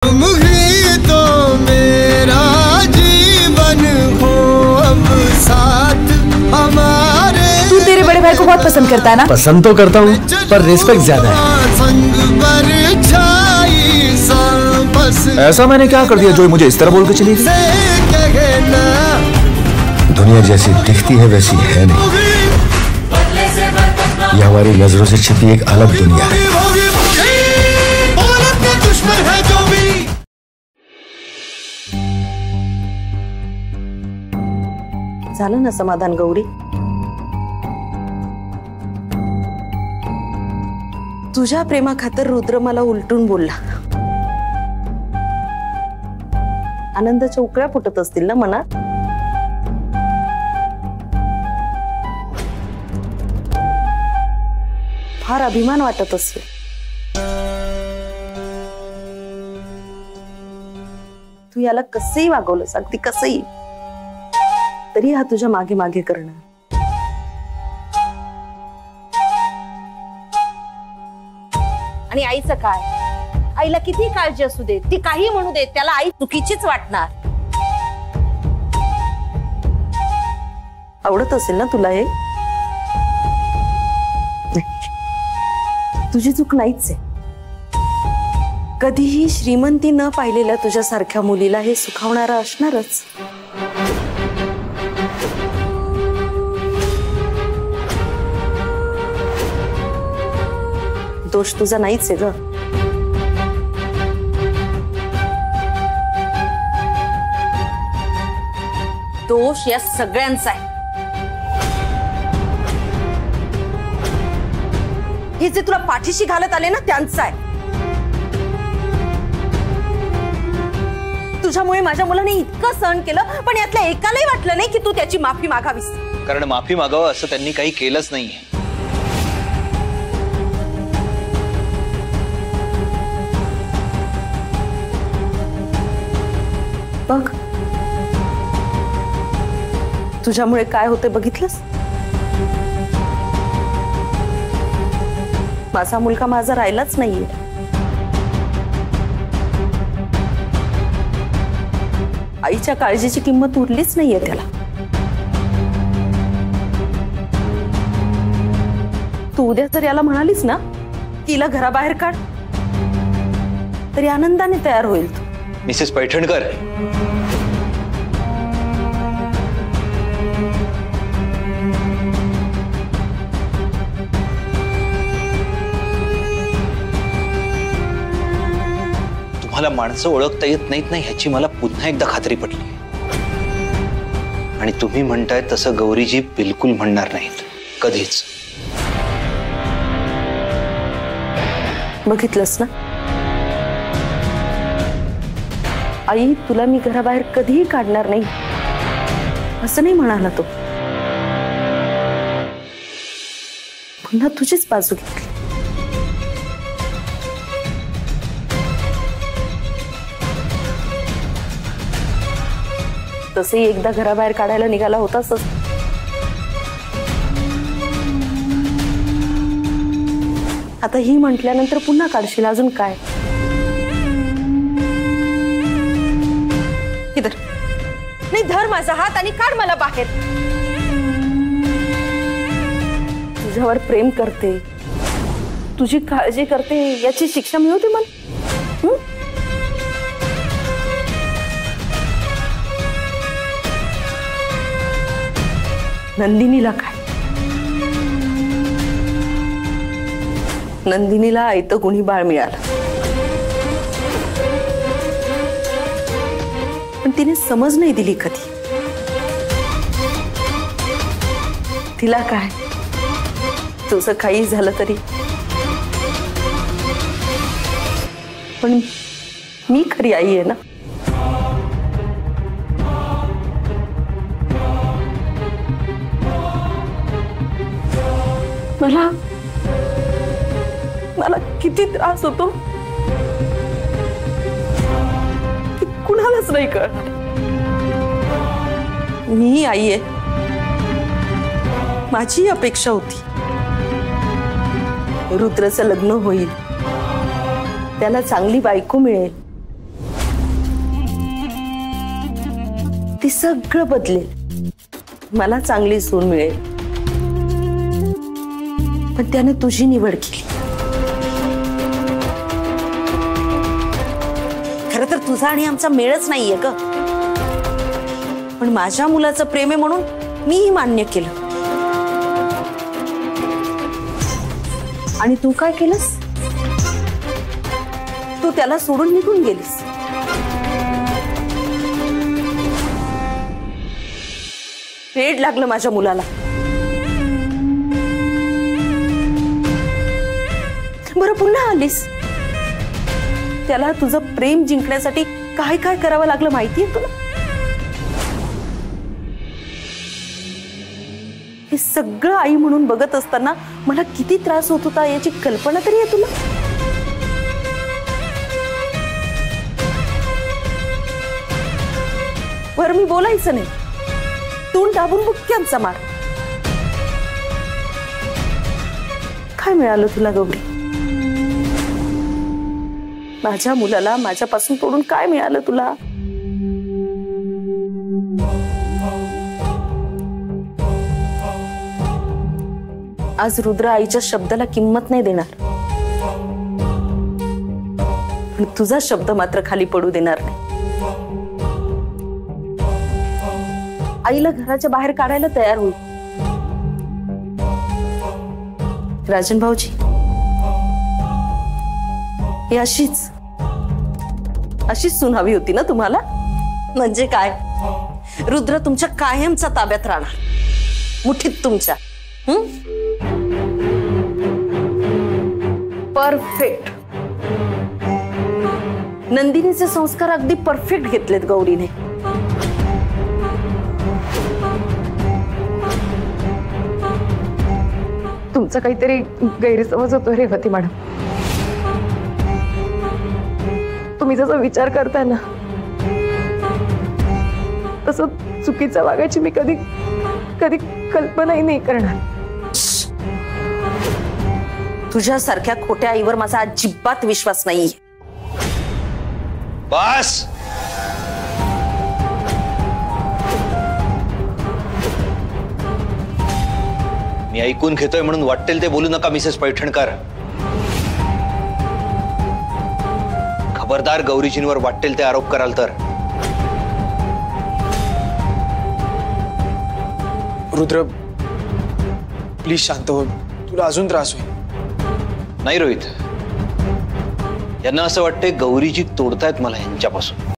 तुम ही तो मेरा जीवन हो, अब साथ हमारे। तू तेरे बड़े भाई को बहुत पसंद करता है ना? पसंद तो करता हूँ, पर रिस्पेक्ट ज्यादा है। संग परछाई सा बस ऐसा मैंने क्या कर दिया जो मुझे इस तरह बोल के चली गई? दुनिया जैसी दिखती है वैसी है नहीं, ये हमारी नजरों से छिपी एक अलग दुनिया है। झालं ना समाधान गौरी? तुझ्या प्रेमा खातर रुद्र मला उलटून बोलला। आनंदाच्या उकळ्या फुटत असतील ना मनात? फार अभिमान वाटत असेल। तू याला कसंही वागवलंस, अगदी कसंही, तरी हा तुझ्या मागे मागे करणार। आणि आईचं काय? आईला किती काळजी असू दे, ती काही म्हणू दे, त्याला आई चुकीचीच वाटणार। आवडत असेल ना तुला हे? तुझी चूक नाहीच आहे। कधीही श्रीमंती न पाहिलेल्या तुझ्या सारख्या मुलीला हे सुखावणारं असणारच। दोष तुझा नाहीच आहे ग। दोष या सगळ्यांचा आहे। हे जे तुला पाठीशी घालत आले ना त्यांचा आहे। तुझ्यामुळे माझ्या मुलाने इतकं सहन केलं, पण यातल्या एकालाही वाटलं नाही की तू त्याची माफी मागावीस। कारण माफी मागावं असं त्यांनी काही केलंच नाहीये। बघ तुझ्यामुळे काय होते बघितलंस? माझा मुलगा माझा राहिलाच नाहीये। आईच्या काळजीची किंमत उरलीच नाहीये त्याला। तू उद्या जर याला म्हणालीस ना की हिला घराबाहेर काढ, तरी आनंदाने तयार होईल तू। मिसेस पैठणकर, तुम्हाला माणसं ओळखता येत नाहीत ना ह्याची मला पुन्हा एकदा खात्री पटली। आणि तुम्ही म्हणताय तसं गौरीजी बिलकुल म्हणणार नाहीत कधीच। बघितलंस ना, आई तुला मी घराबाहेर कधीही काढणार नाही असं नाही म्हणाला तो। पुन्हा तुझीच बाजू घेतली। तसेही एकदा घराबाहेर काढायला निघाला होतास। आता ही म्हटल्यानंतर पुन्हा काढशील, अजून काय? इधर नाही, धर माझा हात आणि काढ मला बाहेर। तुझ्यावर प्रेम करते, तुझी काळजी करते, याची शिक्षा मिळवते मला। नंदिनीला काय? नंदिनीला आयतं कुणी बाळ मिळालं, पण तिने समज नाही दिली कधी। तिला काय, तुझं काही झालं तरी, पण मी खरी आई आहे ना। मला किती त्रास होतो कुणालाच नाही कळणार। मी आई आहे, माझी अपेक्षा होती रुद्रचं लग्न होईल, त्याला चांगली बायको मिळेल, ती सगळं बदलेल, मला चांगली सून मिळेल, पण त्याने तुझी निवड केली. खरं तर तुझा आणि आमचा मेळच नाहीये ग, पण माझ्या मुलाचं प्रेम आहे म्हणून मीही मान्य केलं. आणि तू काय केलंस? तू त्याला सोडून निघून गेलीस. वेड लागलं माझ्या मुलाला. बरं पुन्हा आलीस. त्याला तुझं प्रेम जिंकण्यासाठी काय काय करावं लागलं माहितीये तुला? हे सगळं आई म्हणून बघत असताना मला किती त्रास होत होता याची कल्पना तरी आहे तुला? वर मी बोलायचं नाही, तोंड दाबून बुक्क्यांचा मार. काय मिळालं तुला गौरी? माझ्या मुलाला माझ्यापासून तोडून काय मिळालं तुला? आज रुद्र आईच्या शब्दाला किंमत नाही देणार, पण तुझा शब्द मात्र खाली पडू देणार नाही. आईला घराच्या बाहेर काढायला तयार होईल. राजन भाऊजी, ही अशीच सून हवी होती ना तुम्हाला? म्हणजे काय, रुद्र तुमच्या कायमचा ताब्यात राहणार, मुठीत तुमच्या. परफेक्ट. नंदिनीचे संस्कार अगदी परफेक्ट घेतलेत गौरीने. तुमचा काहीतरी गैरसमज होतो रेवती मॅडम. तुम्ही जसा विचार करताय ना तसं चुकीचं वागायची मी कधी कधी कल्पनाही नाही करणार. तुझ्यासारख्या खोट्या आईवर माझा अजिबात विश्वास नाहीये. बस. मी ऐकून घेतोय म्हणून वाटेल ते बोलू नका मिसेस पैठणकर. खबरदार गौरीजींवर वाटेल ते आरोप कराल तर. रुद्र प्लीज शांत हो, तुला अजून त्रास होईल. नाही रोहित, यांना असं वाटतंय गौरीजी तोडतायत मला यांच्यापासून.